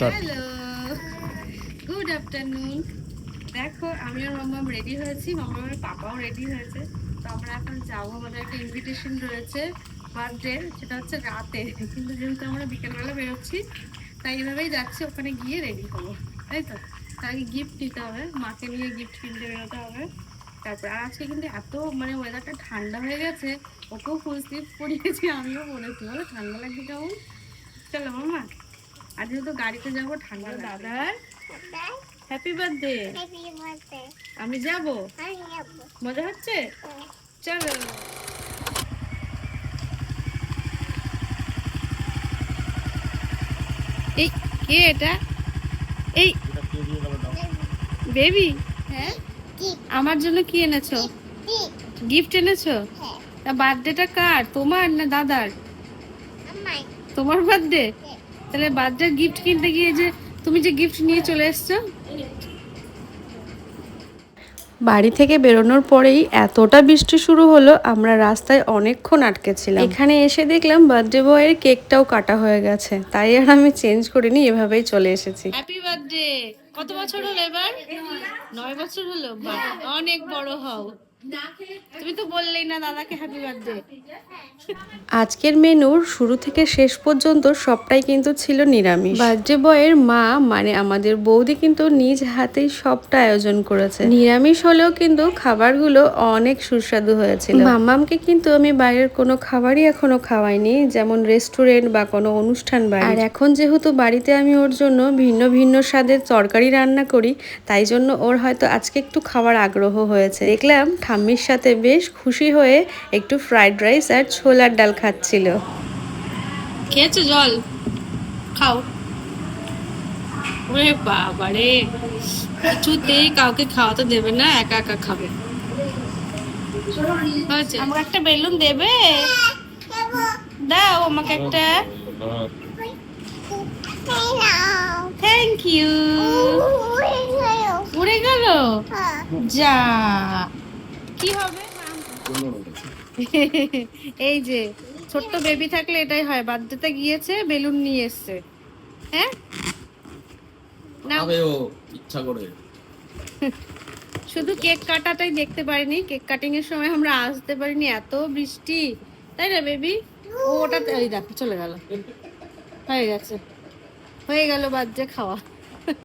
Hello, good afternoon. দেখো আমি আর মাম্মাম রেডি হয়েছি, মাম্মামের পাপাও রেডি হয়েছে। তো আমরা এখন যাবো, আমাদের একটা ইনভিটেশন রয়েছে বার্থডে, সেটা হচ্ছে রাতে। কিন্তু যেহেতু আমরা বিকেলবেলা বেরোচ্ছি, তাই এভাবেই যাচ্ছি, ওখানে গিয়ে রেডি হবো, তাই তো। তার আগে গিফট নিতে হবে, মাকে নিয়ে গিফট কিনতে বেরোতে হবে। তারপর আর আজকে কিন্তু এত মানে ওয়েদারটা ঠান্ডা হয়ে গেছে, ওকেও ফুল স্লিভ পরিয়েছি, আমিও পরেছি, বলো ঠান্ডা লাগছে কেমন। চলো মাম্মা, আর যেহেতু গাড়িতে যাবো ঠান্ডা, দাদার হ্যাপি বার্থডে। আমি যাব, মজা হচ্ছে, চলো। এই কে এটা? এই বেবি, হ্যাঁ আমার জন্য কি এনেছো? গিফট এনেছো? তা বার্থডেটা কার, তোমার না দাদার? তোমার বার্থডে? তাহলে বার্থডে গিফট কিনতে গিয়ে যে তুমি যে গিফট নিয়ে চলে এসছো। বাড়ি থেকে বেরোনোর পরেই এতটা বৃষ্টি শুরু হলো, আমরা রাস্তায় অনেকক্ষণ আটকে ছিলাম। এখানে এসে দেখলাম বার্থডে বয়ের কেকটাও কাটা হয়ে গেছে, তাই আর আমি চেঞ্জ করিনি, এভাবেই চলে এসেছি। Happy birthday. কত বছর হলো এবার? 9 বছর হলো। অনেক বড় হও। তুমি তো বললেই না দাদাকে হ্যাপি বার্থডে। আজকের মেনুর শুরু থেকে শেষ পর্যন্ত সবটাই কিন্তু ছিল নিরামিষ। বার্থডে বয়ের মা মানে আমাদের বৌদি কিন্তু নিজ হাতেই সবটা আয়োজন করেছে। নিরামিষ হলেও কিন্তু খাবারগুলো অনেক সুস্বাদু হয়েছিল। মাম্মামকে কিন্তু আমি বাইরের কোনো খাবারই এখনো খাওয়াইনি, যেমন রেস্টুরেন্ট বা কোনো অনুষ্ঠান বাড়ি। আর এখন যেহেতু বাড়িতে আমি ওর জন্য ভিন্ন ভিন্ন স্বাদের তরকারি রান্না করি, তাই জন্য ওর হয়তো আজকে একটু খাওয়ার আগ্রহ হয়েছে। দেখলাম ঠাম্মির সাথে বেশ খুশি হয়ে একটু ফ্রাইড রাইস আর ছোলার ডাল খাচ্ছিল। খেয়েছো জল? খাও। ওরে বাবারে, কিছুতেই কাউকে খাওয়াতে দেবে না, একা একা খাবে। আমাকে একটা বেলুন দেবে? দাও আমাকে একটা। Thank you. উড়ে গেল? যা, কি হবে? এই যে ছোট্ট বেবি থাকলে এটাই হয়, বার্থডেতে গিয়েছে বেলুন নিয়ে এসছে। হ্যাঁ না, ইচ্ছা করে। শুধু কেক কাটাটাই দেখতে পারিনি, কেক কাটিং এর সময় আমরা আসতে পারিনি, এত বৃষ্টি, তাই না বেবি? ওটা এই দেখো চলে গেল, হয়ে গেছে, হয়ে গেল বার্থডে খাওয়া।